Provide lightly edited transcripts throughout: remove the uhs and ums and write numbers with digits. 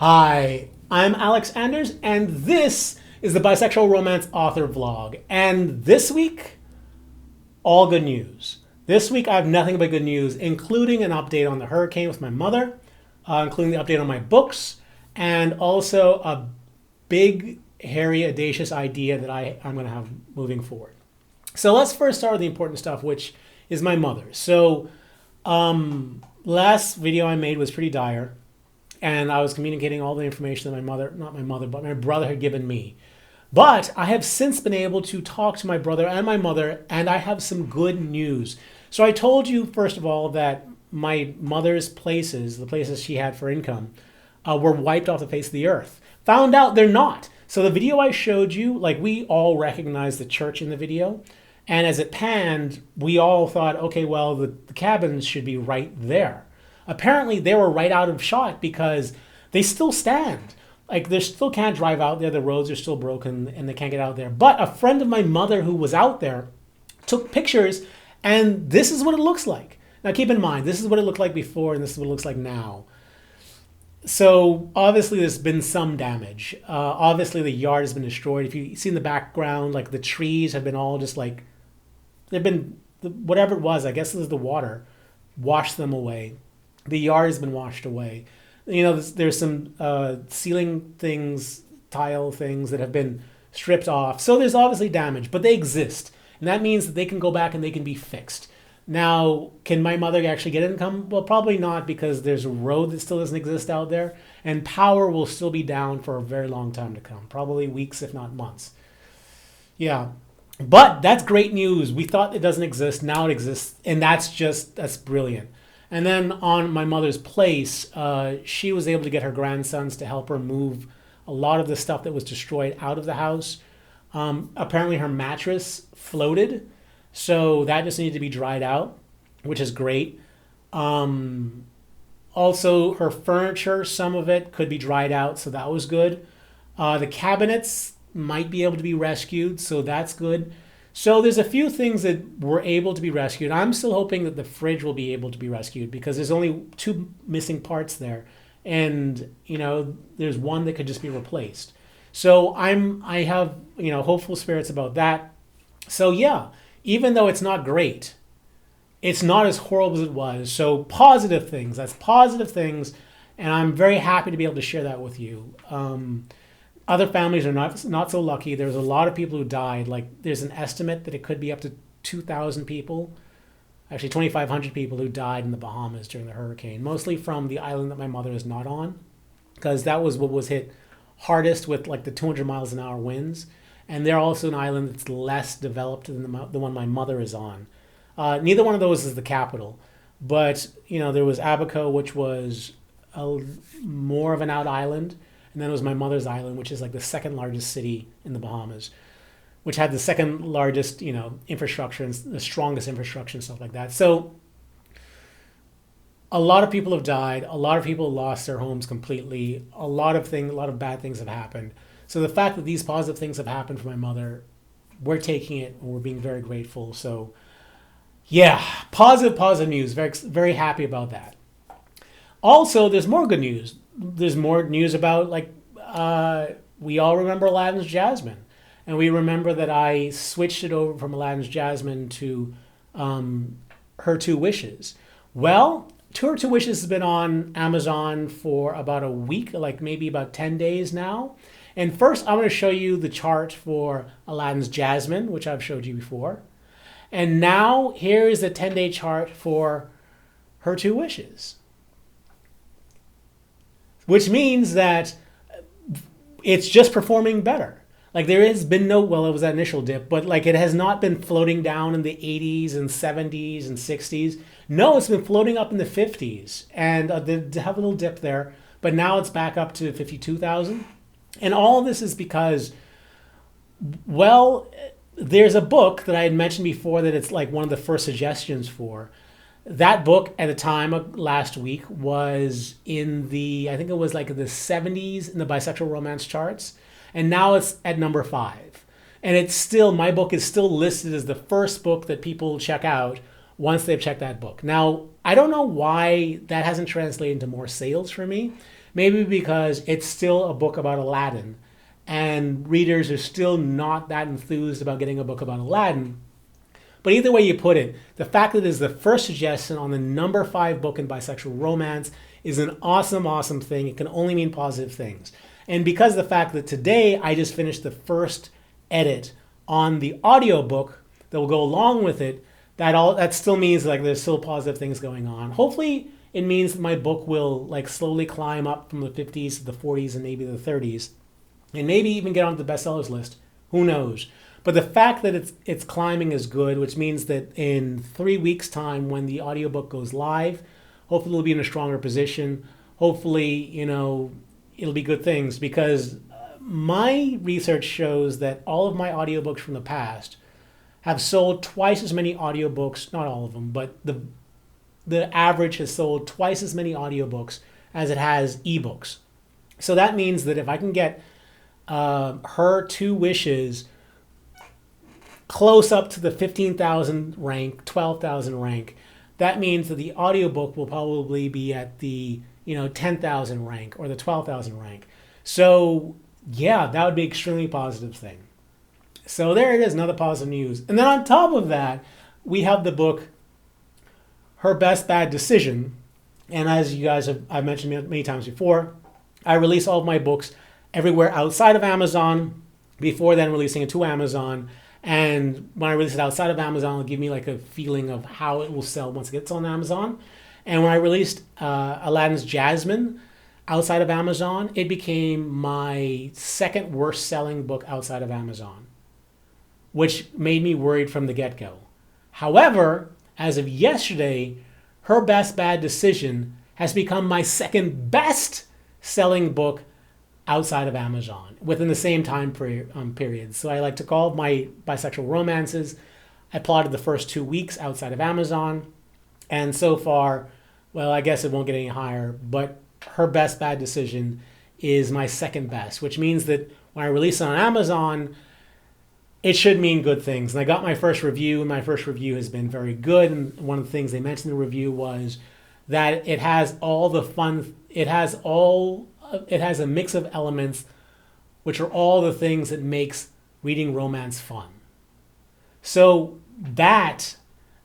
Hi, I'm Alex Anders, and this is the Bisexual Romance Author Vlog. And this week, all good news. This week, I have nothing but good news, including an update on the hurricane with my mother, including the update on my books, and also a big, hairy, audacious idea that I'm going to have moving forward. So let's first start with the important stuff, which is my mother. So last video I made was pretty dire, and I was communicating all the information that my brother had given me. But I have since been able to talk to my brother and my mother, and I have some good news. So I told you, first of all, that my mother's places, the places she had for income, were wiped off the face of the earth. Found out they're not. So the video I showed you, like, we all recognized the church in the video. And as it panned, we all thought, okay, well, the cabins should be right there. Apparently, they were right out of shot because they still stand. Like, they still can't drive out there. The roads are still broken and they can't get out there. But a friend of my mother who was out there took pictures, and this is what it looks like. Now, keep in mind, this is what it looked like before, and this is what it looks like now. So, obviously, there's been some damage. Obviously, the yard has been destroyed. If you see in the background, like, the trees have been all just like, they've been, whatever it was, I guess it was the water, washed them away. The yard has been washed away. You know, there's some ceiling things, tile things that have been stripped off. So there's obviously damage, but they exist. And that means that they can go back and they can be fixed. Now, can my mother actually get income? Well, probably not, because there's a road that still doesn't exist out there. And power will still be down for a very long time to come. Probably weeks, if not months. Yeah. But that's great news. We thought it doesn't exist. Now it exists. And that's brilliant. And then on my mother's place, she was able to get her grandsons to help her move a lot of the stuff that was destroyed out of the house. Apparently her mattress floated, so that just needed to be dried out, which is great. Also, her furniture, some of it could be dried out, so that was good. The cabinets might be able to be rescued, so that's good. So there's a few things that were able to be rescued. I'm still hoping that the fridge will be able to be rescued because there's only 2 missing parts there. And, you know, there's one that could just be replaced. So I have, you know, hopeful spirits about that. So yeah, even though it's not great, it's not as horrible as it was. So positive things, that's positive things. And I'm very happy to be able to share that with you. Other families are not so lucky. There's a lot of people who died. Like, there's an estimate that it could be up to 2,000 people, actually 2,500 people who died in the Bahamas during the hurricane, mostly from the island that my mother is not on, because that was what was hit hardest with like the 200 miles an hour winds. And they're also an island that's less developed than the one my mother is on. Neither one of those is the capital, but you know, there was Abaco, which was more of an out island. And then it was my mother's island, which is like the second largest city in the Bahamas, which had the second largest, you know, infrastructure and the strongest infrastructure and stuff like that. So a lot of people have died. A lot of people lost their homes completely. A lot of bad things have happened. So the fact that these positive things have happened for my mother, we're taking it and we're being very grateful. So yeah, positive news. Very, very happy about that. Also, there's more good news. There's more news about, like, we all remember Aladdin's Jasmine. And we remember that I switched it over from Aladdin's Jasmine to Her Two Wishes. Well, Her Two Wishes has been on Amazon for about a week, like maybe about 10 days now. And first, I'm going to show you the chart for Aladdin's Jasmine, which I've showed you before. And now, here is the 10-day chart for Her Two Wishes, which means that it's just performing better. Like, there has been no, well, it was that initial dip, but like, it has not been floating down in the 80s and 70s and 60s. No, it's been floating up in the 50s, and they have a little dip there, but now it's back up to 52,000. And all this is because, well, there's a book that I had mentioned before that it's like one of the first suggestions for. That book at the time of last week was in the, I think it was like the 70s in the bisexual romance charts. And now it's at number 5. And it's still, my book is still listed as the first book that people check out once they've checked that book. Now, I don't know why that hasn't translated into more sales for me. Maybe because it's still a book about Aladdin and readers are still not that enthused about getting a book about Aladdin. But either way you put it, the fact that it is the first suggestion on the number 5 book in bisexual romance is an awesome, awesome thing. It can only mean positive things. And because of the fact that today I just finished the first edit on the audiobook that will go along with it, that still means like there's still positive things going on. Hopefully it means that my book will like slowly climb up from the 50s to the 40s and maybe the 30s, and maybe even get onto the bestsellers list. Who knows? But the fact that it's climbing is good, which means that in 3 weeks' time, when the audiobook goes live, hopefully we'll be in a stronger position. Hopefully, it'll be good things, because my research shows that all of my audiobooks from the past have sold twice as many audiobooks, not all of them, but the average has sold twice as many audiobooks as it has ebooks. So that means that if I can get Her Two Wishes close up to the 15,000 rank, 12,000 rank, that means that the audiobook will probably be at the 10,000 rank or the 12,000 rank. So yeah, that would be an extremely positive thing. So there it is, another positive news. And then on top of that, we have the book Her Best Bad Decision. And as you guys I've mentioned many times before, I release all of my books everywhere outside of Amazon, before then releasing it to Amazon. And when I release it outside of Amazon, it'll give me like a feeling of how it will sell once it gets on Amazon. And when I released Aladdin's Jasmine outside of Amazon, it became my second worst selling book outside of Amazon, which made me worried from the get-go. However, as of yesterday, Her Best Bad Decision has become my second best selling book outside of Amazon within the same time period. So I like to call my bisexual romances. I plotted the first 2 weeks outside of Amazon. And so far, well, I guess it won't get any higher, but Her Best Bad Decision is my second best, which means that when I release it on Amazon, it should mean good things. And I got my first review, and my first review has been very good. And one of the things they mentioned in the review was that it has all the fun, it has a mix of elements, which are all the things that makes reading romance fun. So that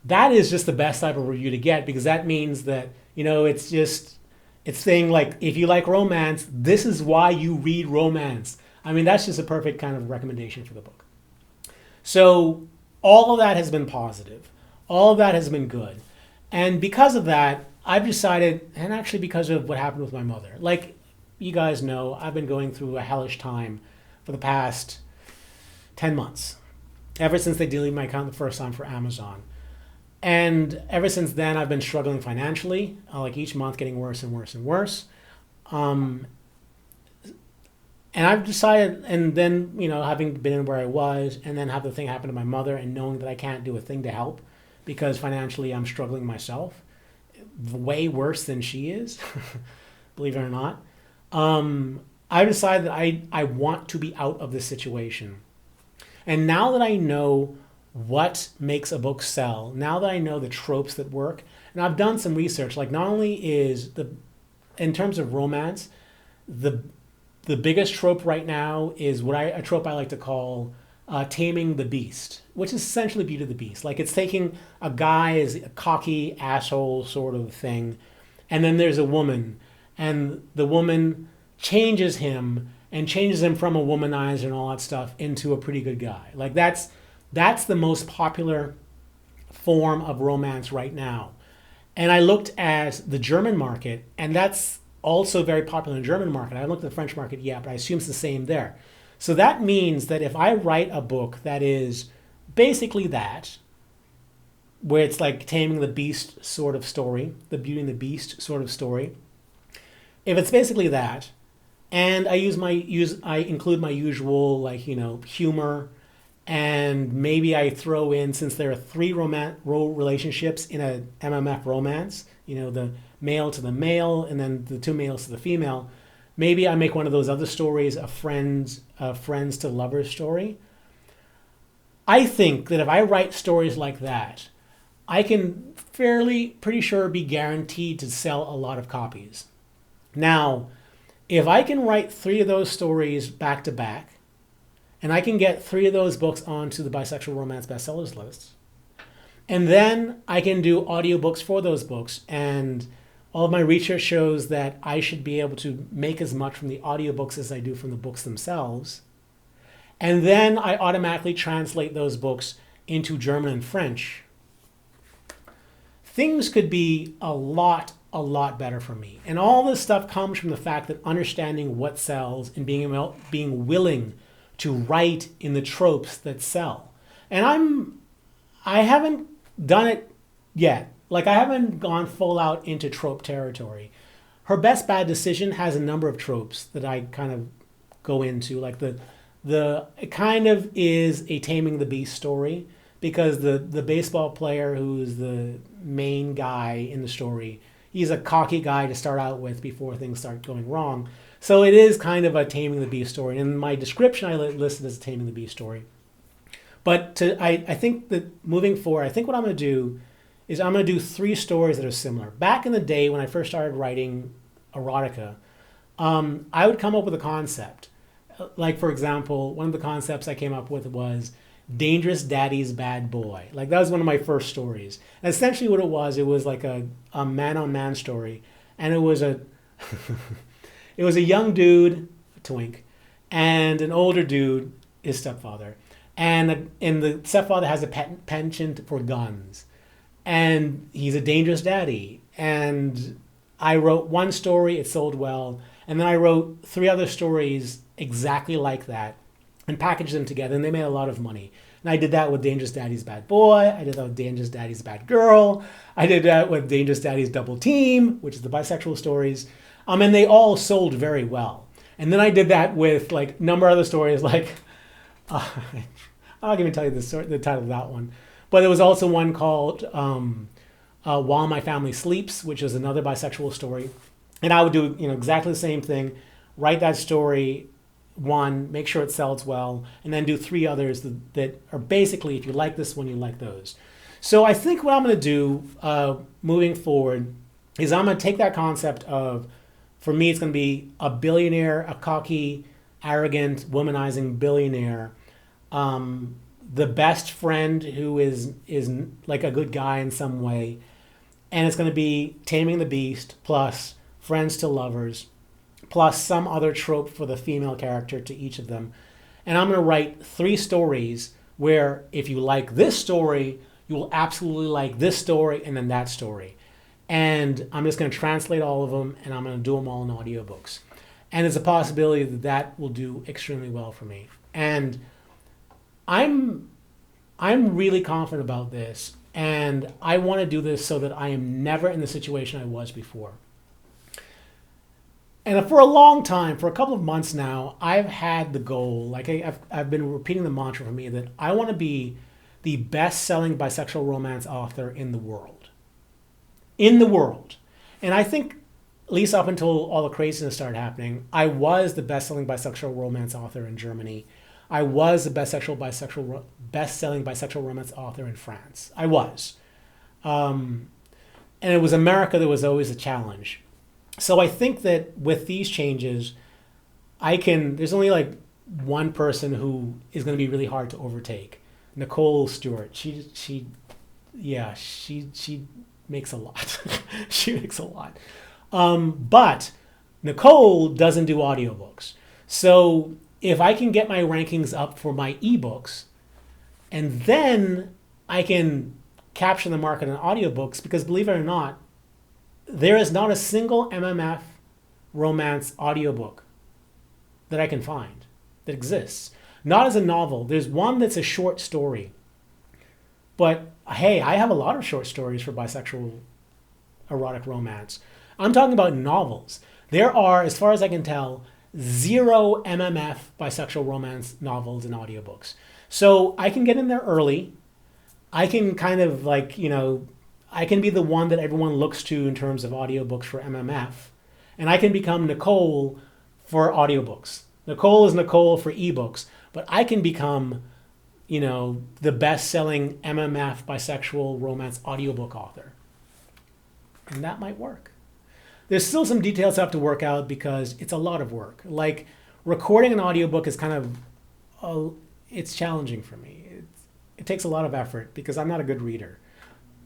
is just the best type of review to get, because that means that, it's saying like, if you like romance, this is why you read romance. I mean, that's just a perfect kind of recommendation for the book. So all of that has been positive. All of that has been good. And because of that, I've decided, and actually because of what happened with my mother, like you guys know, I've been going through a hellish time for the past 10 months, ever since they deleted my account the first time for Amazon. And ever since then, I've been struggling financially, like each month getting worse and worse and worse. And I've decided, and then, having been where I was, and then have the thing happen to my mother, and knowing that I can't do a thing to help because financially I'm struggling myself, way worse than she is, believe it or not. I decided that I want to be out of this situation. And now that I know what makes a book sell, now that I know the tropes that work, and I've done some research, like not only is in terms of romance, the biggest trope right now is a trope I like to call taming the beast, which is essentially Beauty and the Beast. Like it's taking a guy as a cocky asshole sort of thing, and then there's a woman, and the woman changes him from a womanizer and all that stuff into a pretty good guy. Like that's the most popular form of romance right now. And I looked at the German market, and that's also very popular in the German market. I haven't looked at the French market yet, but I assume it's the same there. So that means that if I write a book that is basically that, where it's like Taming the Beast sort of story, the Beauty and the Beast sort of story, if it's basically that, and I include my usual humor, and maybe I throw in, since there are 3 relationships in a MMF romance, the male to the male and then the 2 males to the female, maybe I make one of those other stories a friends to lovers story. I think that if I write stories like that, I can pretty sure be guaranteed to sell a lot of copies. Now, if I can write 3 of those stories back to back, and I can get 3 of those books onto the bisexual romance bestsellers list, and then I can do audiobooks for those books, and all of my research shows that I should be able to make as much from the audiobooks as I do from the books themselves. And then I automatically translate those books into German and French. Things could be a lot better for me. And all this stuff comes from the fact that understanding what sells and being willing to write in the tropes that sell. And I haven't done it yet. Like, I haven't gone full out into trope territory. Her Best Bad Decision has a number of tropes that I kind of go into. Like it kind of is a Taming the Beast story, because the baseball player who's the main guy in the story, he's a cocky guy to start out with before things start going wrong. So it is kind of a Taming the Beast story. And in my description, I listed as a Taming the Beast story. But I think that moving forward, I think what I'm going to do is I'm going to do 3 stories that are similar. Back in the day when I first started writing erotica, I would come up with a concept. Like, for example, one of the concepts I came up with was Dangerous Daddy's Bad Boy. Like, that was one of my first stories. And essentially what it was like a man-on-man story. And it was a it was a young dude, a twink, and an older dude, his stepfather. And the stepfather has a penchant for guns. And he's a dangerous daddy. And I wrote one story, it sold well. And then I wrote 3 other stories exactly like that and packaged them together, and they made a lot of money. And I did that with Dangerous Daddy's Bad Boy. I did that with Dangerous Daddy's Bad Girl. I did that with Dangerous Daddy's Double Team, which is the bisexual stories. And they all sold very well. And then I did that with like a number of other stories, like, I'm not going to tell you the title of that one. But there was also one called While My Family Sleeps, which is another bisexual story. And I would do exactly the same thing, write that story, one, make sure it sells well, and then do 3 others that are basically, if you like this one, you like those. So I think what I'm going to do moving forward is I'm going to take that concept of, for me, it's going to be a billionaire, a cocky, arrogant, womanizing billionaire, the best friend who is like a good guy in some way, and it's going to be Taming the Beast plus friends to lovers, plus some other trope for the female character to each of them. And I'm going to write 3 stories where if you like this story, you will absolutely like this story and then that story. And I'm just going to translate all of them, and I'm going to do them all in audiobooks. And there's a possibility that that will do extremely well for me. And I'm really confident about this, and I want to do this so that I am never in the situation I was before. And for a long time, for a couple of months now, I've had the goal, like I've been repeating the mantra for me, that I want to be the best-selling bisexual romance author in the world. In the world. And I think, at least up until all the craziness started happening, I was the best-selling bisexual romance author in Germany. I was the best-selling bisexual romance author in France. I was. And it was America that was always a challenge. So I think that with these changes, there's only like one person who is going to be really hard to overtake. Nicole Stewart. She makes a lot. She makes a lot. But Nicole doesn't do audiobooks. So if I can get my rankings up for my ebooks, and then I can capture the market in audiobooks, because believe it or not, there is not a single MMF romance audiobook that I can find that exists. Not as a novel. There's one that's a short story. But hey, I have a lot of short stories for bisexual erotic romance. I'm talking about novels. There are, as far as I can tell, 0 MMF bisexual romance novels and audiobooks. So I can get in there early. I can kind of I can be the one that everyone looks to in terms of audiobooks for MMF. And I can become Nicole for audiobooks. Nicole is Nicole for ebooks. But I can become, the best-selling MMF bisexual romance audiobook author. And that might work. There's still some details I have to work out because it's a lot of work. Like recording an audiobook is kind of, it's challenging for me. It takes a lot of effort because I'm not a good reader.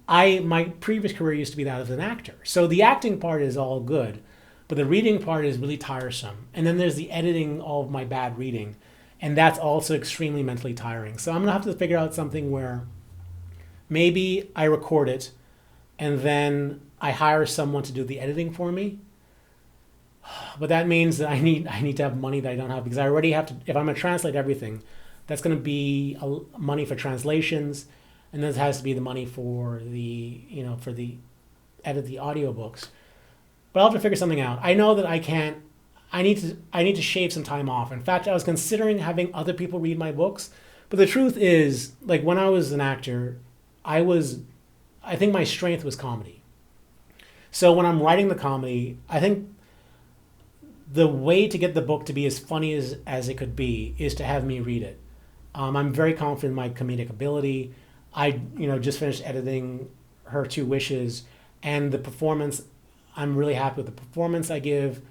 My previous career used to be that of an actor. So the acting part is all good, but the reading part is really tiresome. And then there's the editing all of my bad reading. And that's also extremely mentally tiring. So I'm gonna have to figure out something where maybe I record it and then I hire someone to do the editing for me. But that means that I need to have money that I don't have because I already have to, if I'm gonna translate everything, that's gonna be money for translations, and then it has to be the money for the, for the edit the audiobooks. But I'll have to figure something out. I know that I need to shave some time off. In fact, I was considering having other people read my books, but the truth is, like when I was an actor, I think my strength was comedy. So when I'm writing the comedy, I think the way to get the book to be as funny as it could be is to have me read it. I'm very confident in my comedic ability. I just finished editing Her Two Wishes, and the performance, I'm really happy with the performance I give,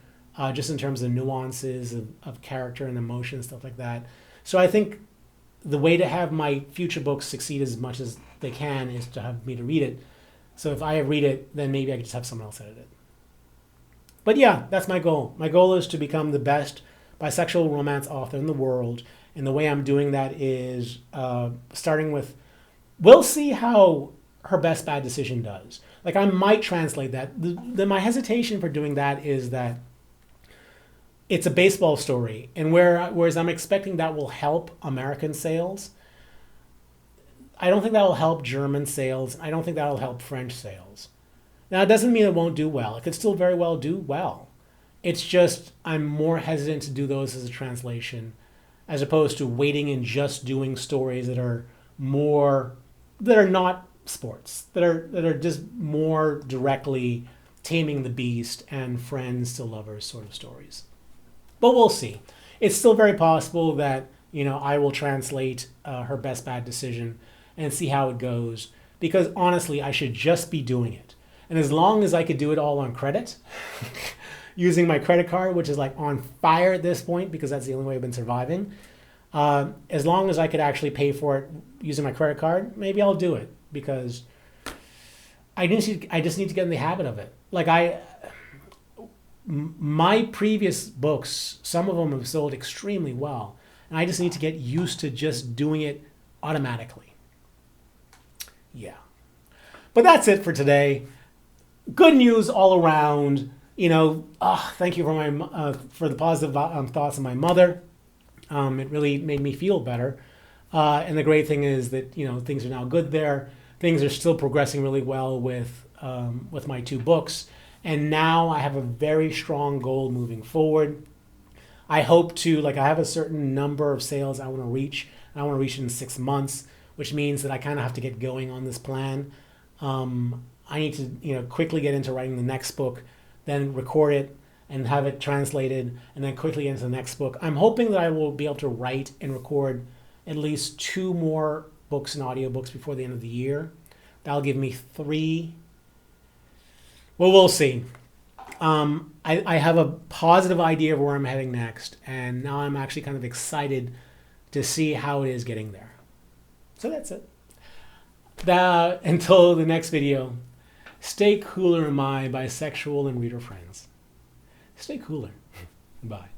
just in terms of nuances of character and emotion, stuff like that. So I think the way to have my future books succeed as much as they can is to have me to read it. So if I read it, then maybe I could just have someone else edit it. But yeah, that's my goal. My goal is to become the best bisexual romance author in the world. And the way I'm doing that is starting with, we'll see how Her Best Bad Decision does. Like I might translate that. My hesitation for doing that is that it's a baseball story. And whereas I'm expecting that will help American sales, I don't think that will help German sales. I don't think that will help French sales. Now, it doesn't mean it won't do well. It could still very well do well. It's just I'm more hesitant to do those as a translation as opposed to waiting and just doing stories that are not sports, that are just more directly Taming the Beast and Friends to Lovers sort of stories. But we'll see. It's still very possible that, I will translate Her Best Bad Decision and see how it goes. Because honestly, I should just be doing it. And as long as I could do it all on credit, using my credit card, which is like on fire at this point because that's the only way I've been surviving, as long as I could actually pay for it using my credit card, maybe I'll do it because I just need to get in the habit of it. Like my previous books, some of them have sold extremely well, and I just need to get used to just doing it automatically. Yeah. But that's it for today. Good news all around. Thank you for the positive thoughts of my mother. It really made me feel better. And the great thing is that things are now good there. Things are still progressing really well with my two books. And now I have a very strong goal moving forward. I hope to, I have a certain number of sales I want to reach. And I want to reach it in 6 months, which means that I kind of have to get going on this plan. I need to, quickly get into writing the next book, then record it and have it translated, and then quickly get into the next book. I'm hoping that I will be able to write and record at least 2 more books and audiobooks before the end of the year. That'll give me 3. Well, we'll see. I have a positive idea of where I'm heading next, and now I'm actually kind of excited to see how it is getting there. So that's it. Until the next video, stay cooler, my bisexual and reader friends. Stay cooler. Bye.